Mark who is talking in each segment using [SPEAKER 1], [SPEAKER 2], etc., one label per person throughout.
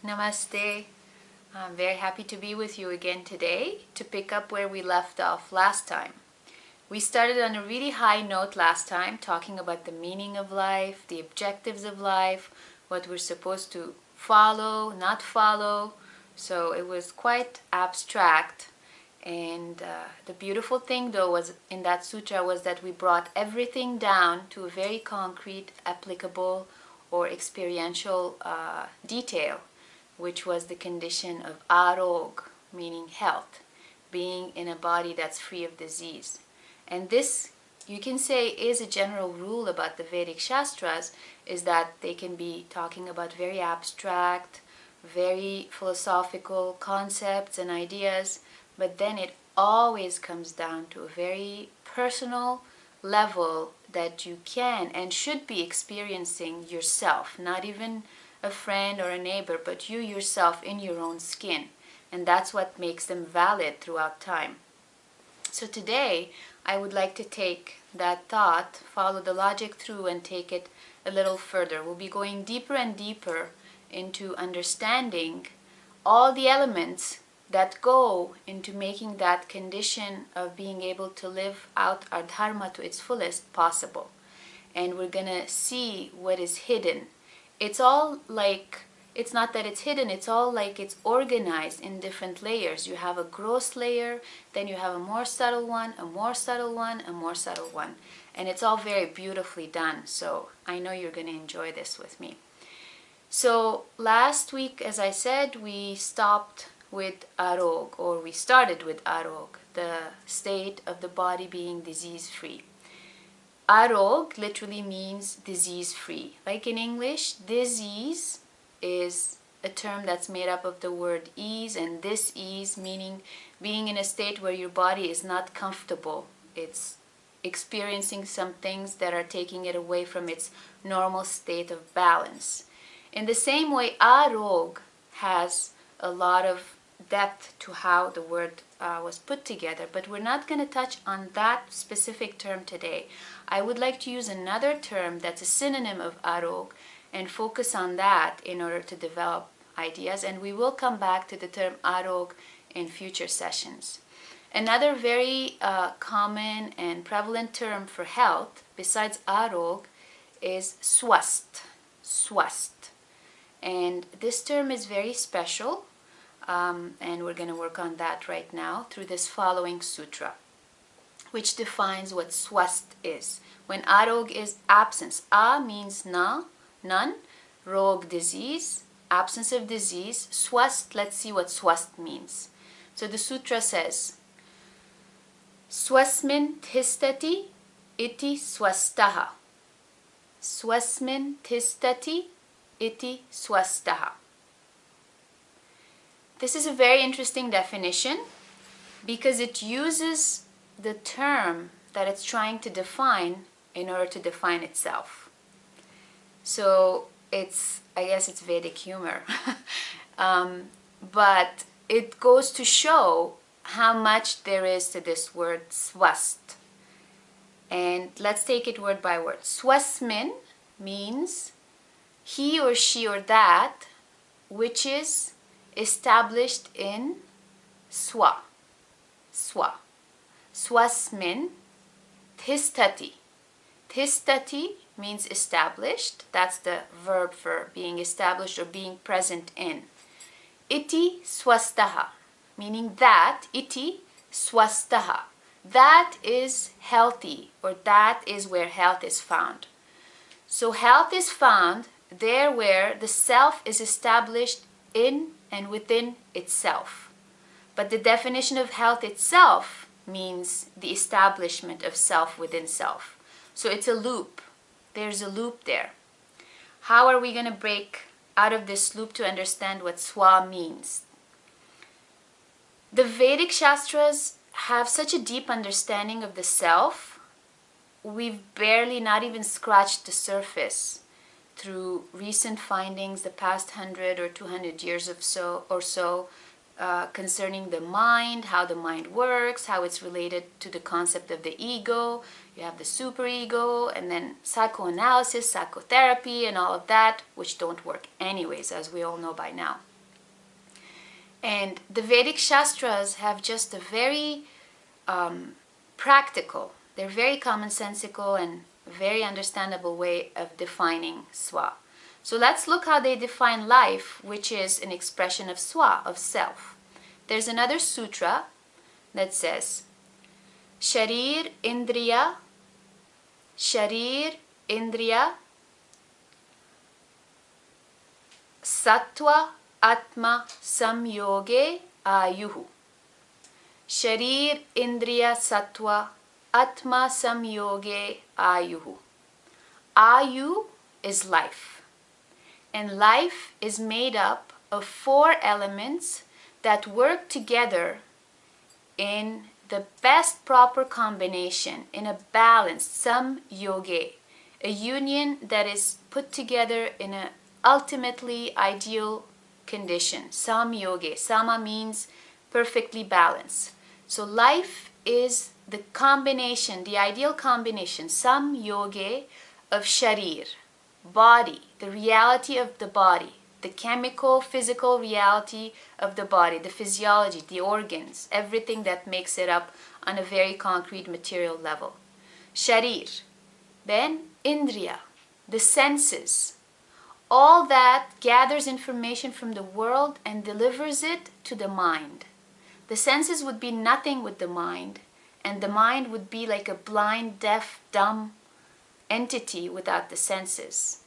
[SPEAKER 1] Namaste. I'm very happy to be with you again today to pick up where we left off last time. We started on a really high note last time, talking about the meaning of life, the objectives of life, what we're supposed to follow, not follow. So it was quite abstract. And the beautiful thing though was in that sutra was that we brought everything down to a very concrete, applicable or experiential detail, which was the condition of arog, meaning health, being in a body that's free of disease. And this, you can say, is a general rule about the Vedic shastras, is that they can be talking about very abstract, very philosophical concepts and ideas, but then it always comes down to a very personal level that you can and should be experiencing yourself, not even a friend or a neighbor, but you yourself in your own skin. And that's what makes them valid throughout time. So today, I would like to take that thought, follow the logic through and take it a little further. We'll be going deeper and deeper into understanding all the elements that go into making that condition of being able to live out our dharma to its fullest possible. And we're going to see what is hidden. It's all like, it's not that it's hidden, it's all like it's organized in different layers. You have a gross layer, then you have a more subtle one, a more subtle one, a more subtle one. And it's all very beautifully done. So I know you're going to enjoy this with me. So last week, as I said, we stopped with arog, or we started with arog, the state of the body being disease-free. Arog literally means disease-free. Like in English, disease is a term that's made up of the word ease, and dis-ease meaning being in a state where your body is not comfortable. It's experiencing some things that are taking it away from its normal state of balance. In the same way, arog has a lot of depth to how the word was put together, but we're not going to touch on that specific term today. I would like to use another term that's a synonym of arog and focus on that in order to develop ideas, and we will come back to the term arog in future sessions. Another very common and prevalent term for health besides arog is swast. And this term is very special. And we're going to work on that right now through this following sutra, which defines what swast is. When arog is absence, a means na, none, rog, disease, absence of disease, swast, let's see what swast means. So the sutra says, swasmin tistati iti swastaha. Swasmin tistati iti swastaha. This is a very interesting definition because it uses the term that it's trying to define in order to define itself. So I guess it's Vedic humor. But it goes to show how much there is to this word swast. And let's take it word by word. Swasmin means he or she or that which is established in swa. Swasmin tistati. Tistati means established. That's the verb for being established or being present in. Iti swastaha, meaning that, iti swastaha. That is healthy, or that is where health is found. So health is found there where the self is established in and within itself. But the definition of health itself means the establishment of self within self. So it's a loop. There's a loop there. How are we going to break out of this loop to understand what swa means? The Vedic shastras have such a deep understanding of the self. We've barely not even scratched the surface through recent findings the past 100 or 200 years or so concerning the mind, how the mind works, how it's related to the concept of the ego. You have the superego, and then psychoanalysis, psychotherapy, and all of that, which don't work anyways, as we all know by now. And the Vedic shastras have just a very practical, they're very commonsensical and very understandable way of defining swa. So let's look how they define life, which is an expression of swa, of self. There's another sutra that says, Sharir Indriya, Sattva Atma Samyoge Ayuhu. Sharir Indriya Sattva Atma Samyoge Ayuhu. Ayu is life. And life is made up of 4 elements that work together in the best proper combination, in a balanced samyoge, a union that is put together in an ultimately ideal condition. Samyoge. Sama means perfectly balanced. So life is the combination, the ideal combination, samyoge, of sharir, body, the reality of the body, the chemical, physical reality of the body, the physiology, the organs, everything that makes it up on a very concrete material level. Sharir. Then indriya, the senses. All that gathers information from the world and delivers it to the mind. The senses would be nothing with the mind, and the mind would be like a blind, deaf, dumb entity without the senses.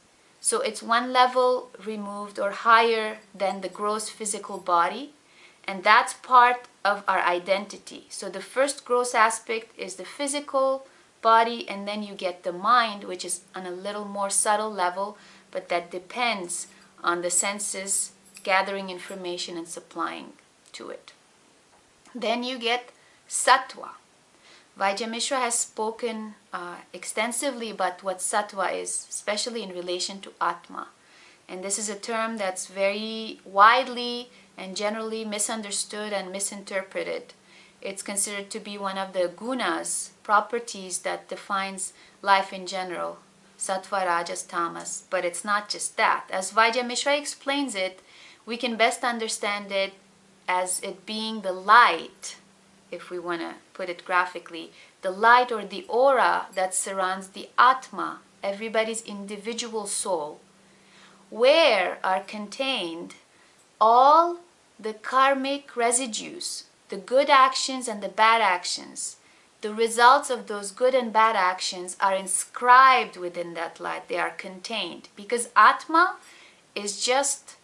[SPEAKER 1] So it's one level removed or higher than the gross physical body, and that's part of our identity. So the first gross aspect is the physical body, and then you get the mind, which is on a little more subtle level, but that depends on the senses gathering information and supplying to it. Then you get sattva. Vaidya-Mishra has spoken extensively about what sattva is, especially in relation to Atma. And this is a term that's very widely and generally misunderstood and misinterpreted. It's considered to be one of the gunas, properties that defines life in general, sattva, rajas, tamas. But it's not just that. As Vaidya-Mishra explains it, we can best understand it as it being the light, if we want to put it graphically, the light or the aura that surrounds the Atma, everybody's individual soul, where are contained all the karmic residues, the good actions and the bad actions. The results of those good and bad actions are inscribed within that light. They are contained. Because Atma is just,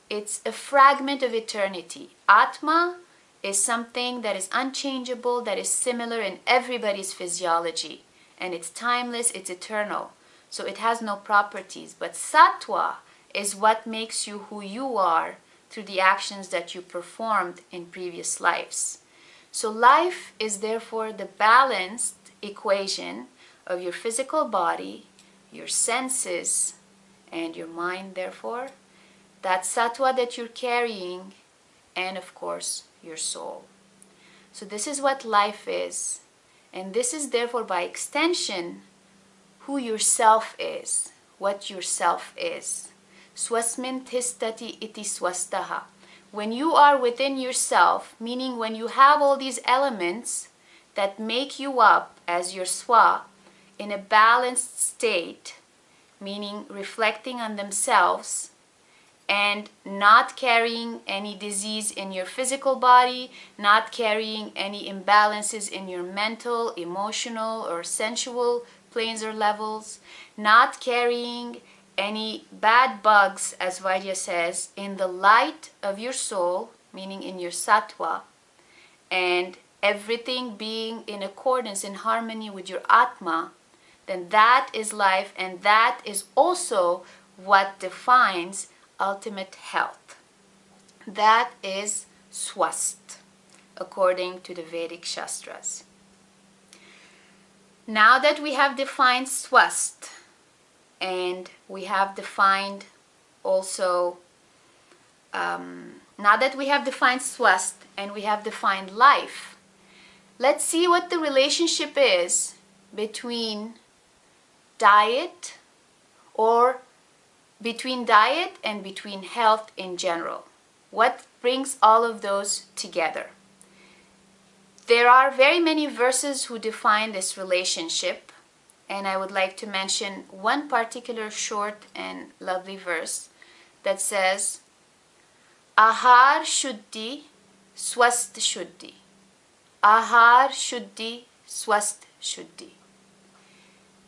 [SPEAKER 1] it's a fragment of eternity. Atma is something that is unchangeable, that is similar in everybody's physiology. And it's timeless, it's eternal. So it has no properties. But Sattva is what makes you who you are through the actions that you performed in previous lives. So life is therefore the balanced equation of your physical body, your senses, and your mind, therefore. That sattva that you're carrying, and of course, your soul. So this is what life is. And this is therefore by extension who yourself is, what yourself is. Swasmin tistati iti swastaha. When you are within yourself, meaning when you have all these elements that make you up as your swa in a balanced state, meaning reflecting on themselves and not carrying any disease in your physical body, not carrying any imbalances in your mental, emotional, or sensual planes or levels, not carrying any bad bugs, as Vaidya says, in the light of your soul, meaning in your sattva, and everything being in accordance, in harmony with your Atma, then that is life, and that is also what defines ultimate health. That is swast, according to the Vedic shastras. Now that we have defined swast, and we have defined also, now that we have defined swast and we have defined life, let's see what the relationship is between diet, or between diet and between health in general. What brings all of those together? There are very many verses who define this relationship, and I would like to mention one particular short and lovely verse that says, Ahar Shuddhi Swast Shuddhi. Ahar Shuddhi Swast Shuddhi.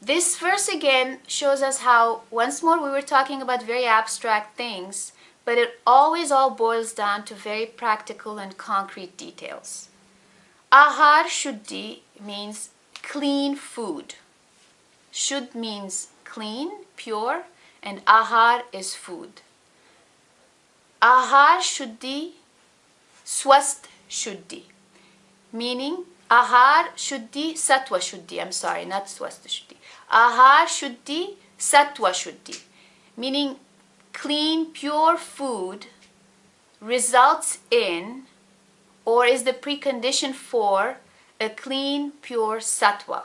[SPEAKER 1] This verse again shows us how, once more, we were talking about very abstract things, but it always all boils down to very practical and concrete details. Ahar Shuddhi means clean food. Shuddh means clean, pure, and ahar is food. Ahar Shuddhi Swast Shuddhi, meaning Ahar Shuddhi Sattva Shuddhi, I'm sorry, not Swasta Shuddhi. Ahar Shuddhi Sattva Shuddhi, meaning clean, pure food results in, or is the precondition for, a clean, pure sattva.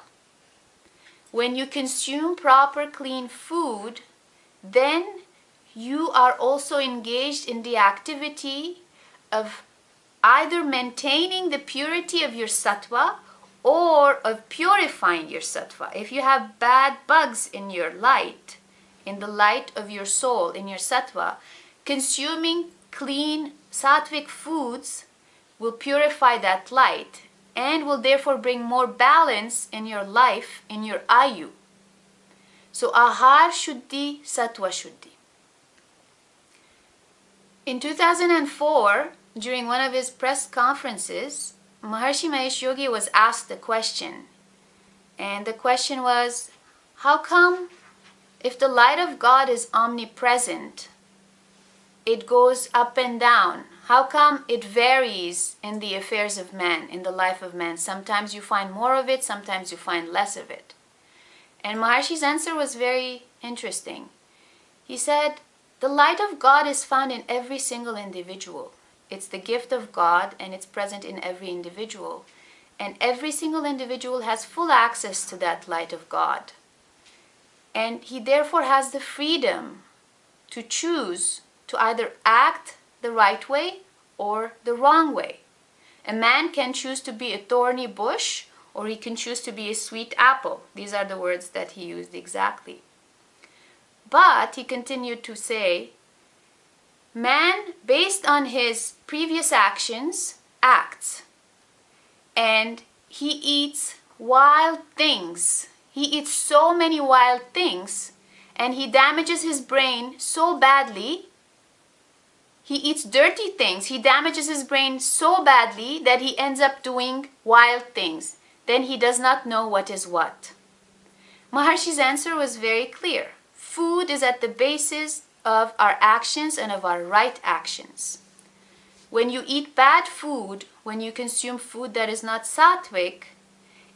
[SPEAKER 1] When you consume proper, clean food, then you are also engaged in the activity of either maintaining the purity of your sattva or of purifying your sattva. If you have bad bugs in your light, in the light of your soul, in your sattva, consuming clean sattvic foods will purify that light and will therefore bring more balance in your life, in your ayu. So ahar shuddhi, sattva shuddhi. In 2004, during one of his press conferences, Maharshi Mahesh Yogi was asked a question. And the question was, how come if the light of God is omnipresent, it goes up and down? How come it varies in the affairs of man, in the life of man? Sometimes you find more of it, sometimes you find less of it. And Maharshi's answer was very interesting. He said, the light of God is found in every single individual. It's the gift of God and it's present in every individual. And every single individual has full access to that light of God. And he therefore has the freedom to choose to either act the right way or the wrong way. A man can choose to be a thorny bush or he can choose to be a sweet apple. These are the words that he used exactly. But he continued to say, man, based on his previous actions, acts. And he eats wild things. He eats so many wild things and he damages his brain so badly. He eats dirty things. He damages his brain so badly that he ends up doing wild things. Then he does not know what is what. Maharshi's answer was very clear. Food is at the basis of our actions and of our right actions. When you eat bad food, when you consume food that is not sattvic,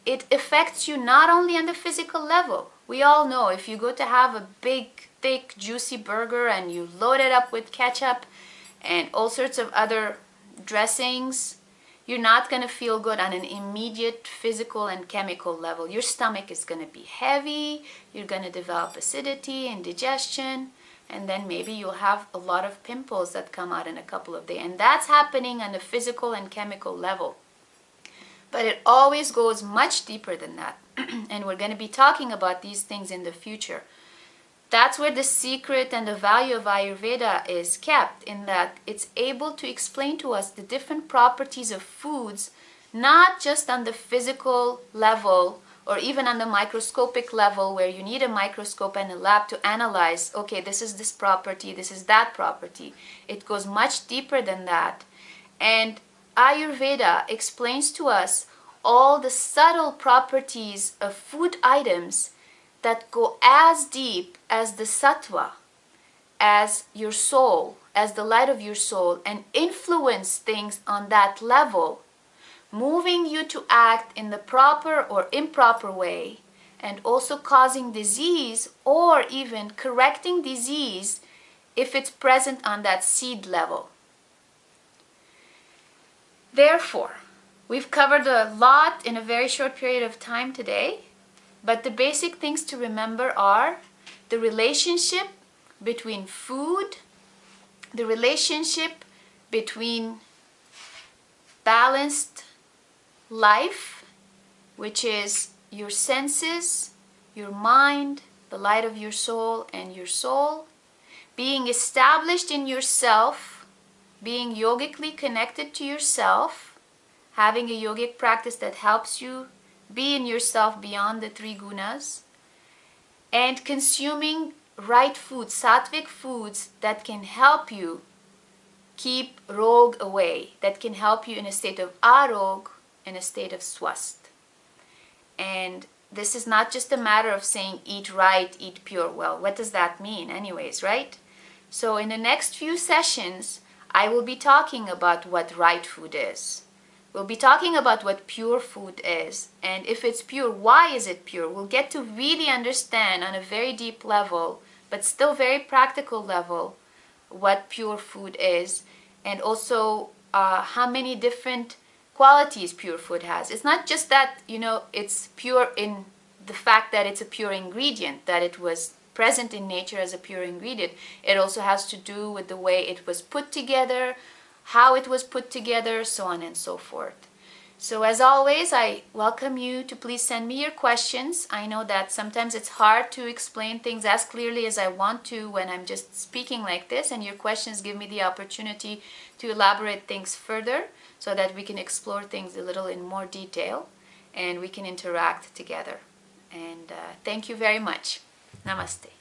[SPEAKER 1] it affects you not only on the physical level. We all know if you go to have a big, thick, juicy burger and you load it up with ketchup and all sorts of other dressings, you're not going to feel good on an immediate physical and chemical level. Your stomach is going to be heavy, you're going to develop acidity, indigestion, and then maybe you'll have a lot of pimples that come out in a couple of days. And that's happening on a physical and chemical level. But it always goes much deeper than that. And we're going to be talking about these things in the future. That's where the secret and the value of Ayurveda is kept, in that it's able to explain to us the different properties of foods, not just on the physical level or even on the microscopic level where you need a microscope and a lab to analyze, okay, this is this property, this is that property. It goes much deeper than that. And Ayurveda explains to us all the subtle properties of food items that go as deep as the sattva, as your soul, as the light of your soul, and influence things on that level, moving you to act in the proper or improper way, and also causing disease or even correcting disease if it's present on that seed level. Therefore, we've covered a lot in a very short period of time today. But the basic things to remember are the relationship between food, the relationship between balanced life, which is your senses, your mind, the light of your soul, and your soul, being established in yourself, being yogically connected to yourself, having a yogic practice that helps you be in yourself beyond the three gunas, and consuming right foods, sattvic foods that can help you keep rog away, that can help you in a state of arog, in a state of swast. And this is not just a matter of saying eat right, eat pure. Well, what does that mean anyways, right? So in the next few sessions, I will be talking about what right food is. We'll be talking about what pure food is. And if it's pure, why is it pure? We'll get to really understand on a very deep level, but still very practical level, what pure food is. And also how many different qualities pure food has. It's not just that, it's pure in the fact that it's a pure ingredient, that it was present in nature as a pure ingredient. It also has to do with the way it was put together, how it was put together, so on and so forth. So as always, I welcome you to please send me your questions. I know that sometimes it's hard to explain things as clearly as I want to when I'm just speaking like this, and your questions give me the opportunity to elaborate things further so that we can explore things a little in more detail and we can interact together. And thank you very much. Namaste.